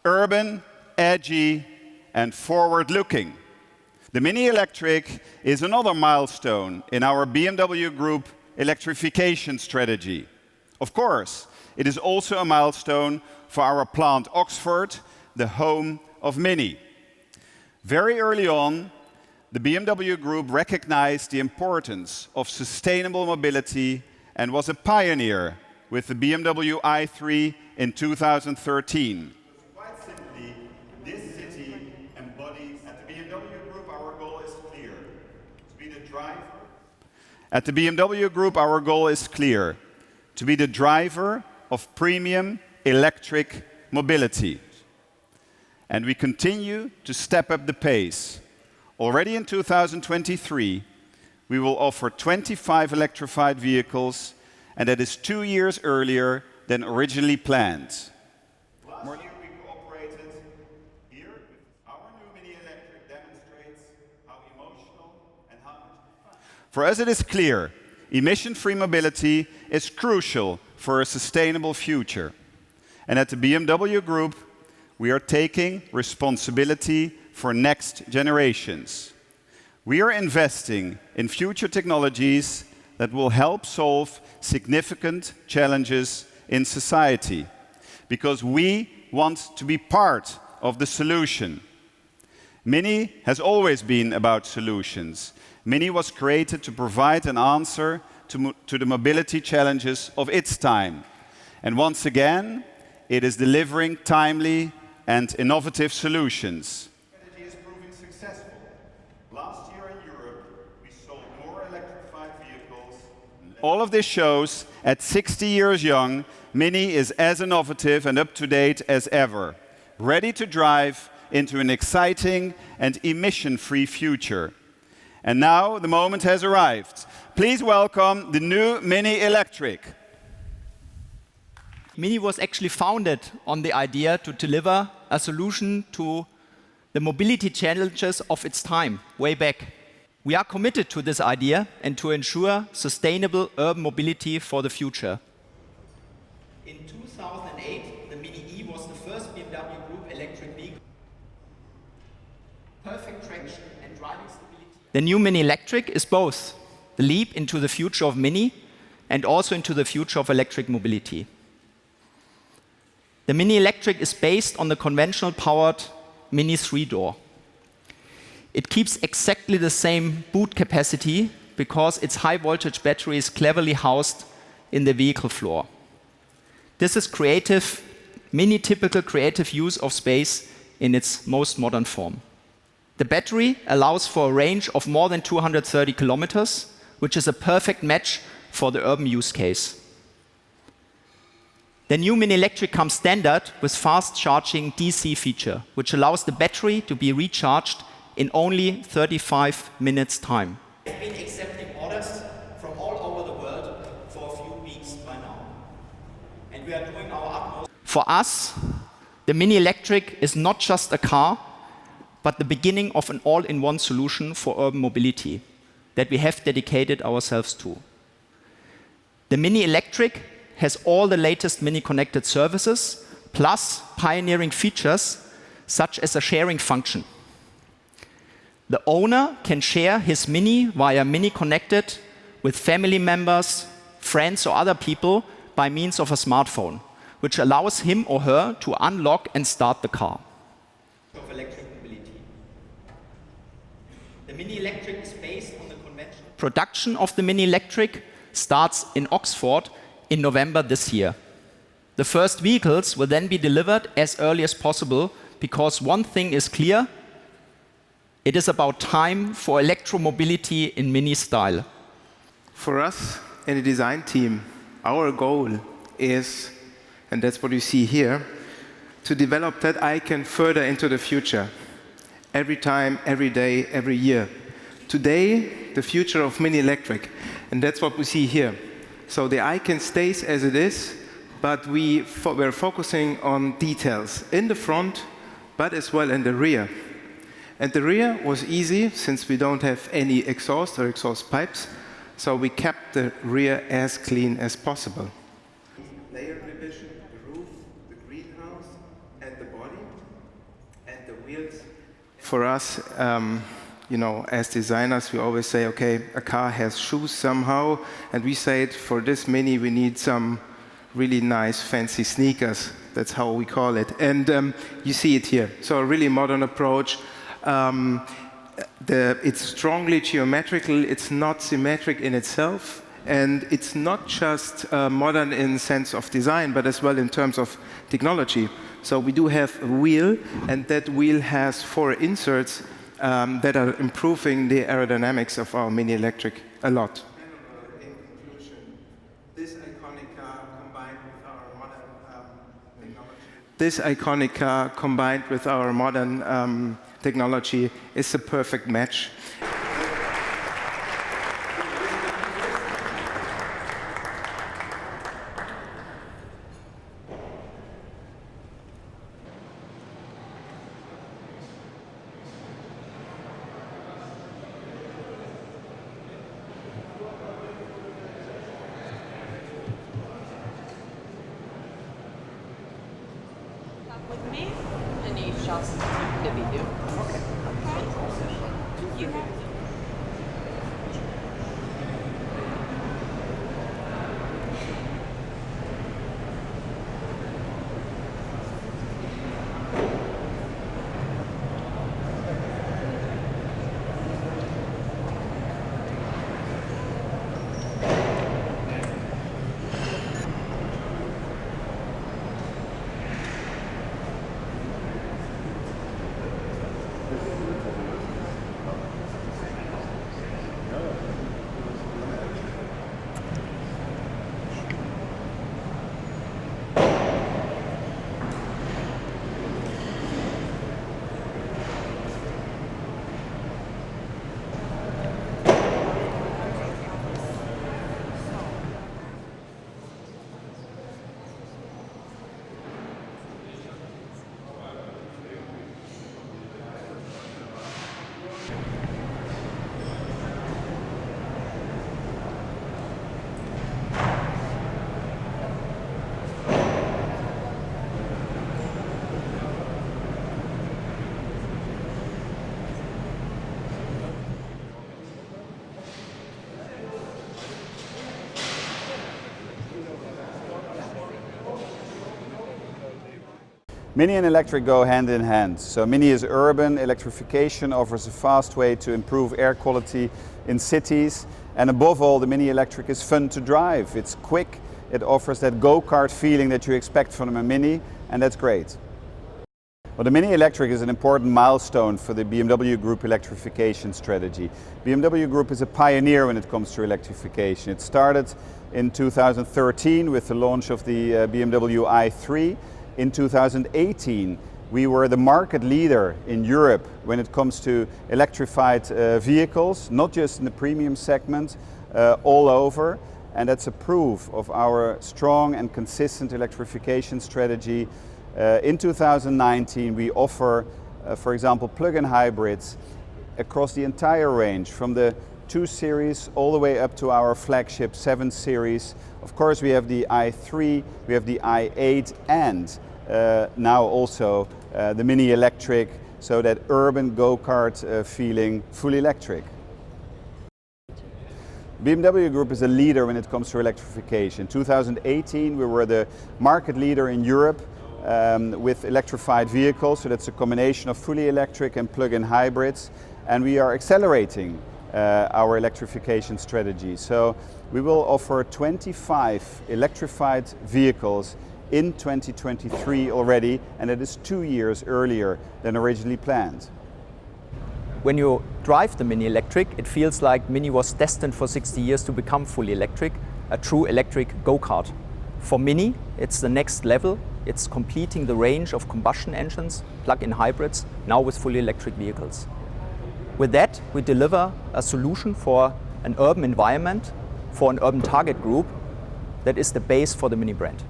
urban, edgy, and forward-looking. The Mini Electric is another milestone in our BMW Group electrification strategy. Of course, it is also a milestone for our plant Oxford, the home of Mini. Very early on, the BMW Group recognized the importance of sustainable mobility and was a pioneer with the BMW i3 in 2013. Quite simply, this city embodies, at the BMW Group, our goal is clear. To be the driver. At the BMW Group, our goal is clear. To be the driver of premium electric mobility. And we continue to step up the pace. Already in 2023, we will offer 25 electrified vehicles, and that is 2 years earlier than originally planned. Last year we cooperated here with our new Mini Electric demonstrates how emotional and how much fun. For us it is clear, emission-free mobility is crucial for a sustainable future. And at the BMW Group, we are taking responsibility for next generations. We are investing in future technologies that will help solve significant challenges in society, because we want to be part of the solution. Mini has always been about solutions. Mini was created to provide an answer to the mobility challenges of its time. And once again, it is delivering timely and innovative solutions. The strategy is proving successful. Last year in Europe, we sold more electrified vehicles. All of this shows, at 60 years young, Mini is as innovative and up-to-date as ever, ready to drive into an exciting and emission-free future. And now the moment has arrived. Please welcome the new Mini Electric. Mini was actually founded on the idea to deliver a solution to the mobility challenges of its time, way back. We are committed to this idea and to ensure sustainable urban mobility for the future. In 2008, the Mini E was the first BMW Group electric vehicle. Perfect traction and driving stability. The new Mini Electric is both the leap into the future of Mini and also into the future of electric mobility. The Mini Electric is based on the conventional powered Mini 3-door. It keeps exactly the same boot capacity because its high voltage battery is cleverly housed in the vehicle floor. This is creative, Mini-typical creative use of space in its most modern form. The battery allows for a range of more than 230 kilometers, which is a perfect match for the urban use case. The new Mini Electric comes standard with fast charging DC feature, which allows the battery to be recharged in only 35 minutes time. We've been accepting orders from all over the world for a few weeks by now. And we are doing our utmost. For us, the Mini Electric is not just a car, but the beginning of an all-in-one solution for urban mobility that we have dedicated ourselves to. The Mini Electric has all the latest Mini connected services, plus pioneering features such as a sharing function. The owner can share his Mini via Mini connected with family members, friends or other people by means of a smartphone, which allows him or her to unlock and start the car. Of electric mobility. The Mini Electric is based on the conventional. Production of the Mini Electric starts in Oxford in November this year. The first vehicles will then be delivered as early as possible because one thing is clear, it is about time for electromobility in Mini style. For us in the design team, our goal is, and that's what you see here, to develop that icon further into the future. Every time, every day, every year. Today, the future of Mini Electric, and that's what we see here. So the icon stays as it is, but we're focusing on details in the front, but as well in the rear. And the rear was easy, since we don't have any exhaust or exhaust pipes, so we kept the rear as clean as possible. Layer revision, the roof, the greenhouse, and the body. for us, you know, as designers, we always say, okay, a car has shoes somehow, and we say for this Mini, we need some really nice, fancy sneakers. That's how we call it. And you see it here. So a really modern approach. It's strongly geometrical. It's not symmetric in itself. And it's not just modern in sense of design, but as well in terms of technology. So we do have a wheel, and that wheel has 4 inserts that are improving the aerodynamics of our Mini Electric a lot. In conclusion, this iconic car combined with our modern technology is a perfect match. With me, and you just the video. Okay. You have. Mini and electric go hand in hand. So Mini is urban, electrification offers a fast way to improve air quality in cities, and above all, the Mini electric is fun to drive. It's quick, it offers that go-kart feeling that you expect from a Mini, and that's great. Well, the Mini electric is an important milestone for the BMW Group electrification strategy. BMW Group is a pioneer when it comes to electrification. It started in 2013 with the launch of the BMW i3. In 2018, we were the market leader in Europe when it comes to electrified vehicles, not just in the premium segment, all over. And that's a proof of our strong and consistent electrification strategy. In 2019, we offer, for example, plug-in hybrids across the entire range, from the 2 Series all the way up to our flagship 7 Series. Of course, we have the i3, we have the i8, and now also the Mini electric, so that urban go-kart feeling, fully electric. BMW Group is a leader when it comes to electrification. In 2018, we were the market leader in Europe with electrified vehicles, so that's a combination of fully electric and plug-in hybrids, and we are accelerating our electrification strategy. So we will offer 25 electrified vehicles in 2023 already, and it is 2 years earlier than originally planned. When you drive the Mini Electric, it feels like Mini was destined for 60 years to become fully electric, a true electric go-kart. For Mini, it's the next level. It's completing the range of combustion engines, plug-in hybrids, now with fully electric vehicles. With that, we deliver a solution for an urban environment, for an urban target group that is the base for the Mini brand.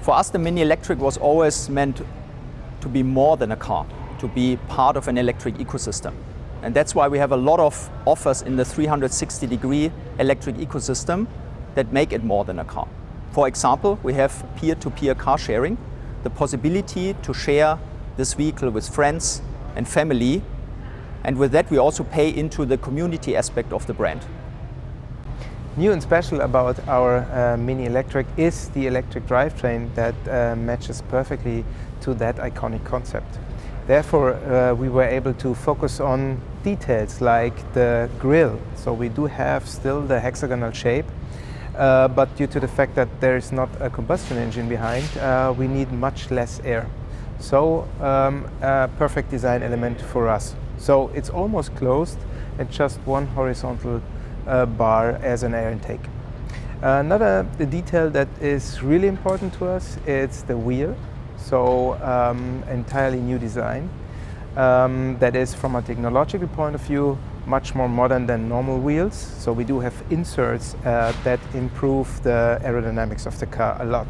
For us, the Mini Electric was always meant to be more than a car, to be part of an electric ecosystem. And that's why we have a lot of offers in the 360-degree electric ecosystem that make it more than a car. For example, we have peer-to-peer car sharing, the possibility to share this vehicle with friends, and family. And with that, we also pay into the community aspect of the brand. New and special about our Mini Electric is the electric drivetrain that matches perfectly to that iconic concept. Therefore, we were able to focus on details like the grille. So we do have still the hexagonal shape, but due to the fact that there is not a combustion engine behind, we need much less air. So a perfect design element for us. So it's almost closed and just one horizontal bar as an air intake. Another detail that is really important to us is the wheel. So entirely new design that is, from a technological point of view, much more modern than normal wheels. So we do have inserts that improve the aerodynamics of the car a lot.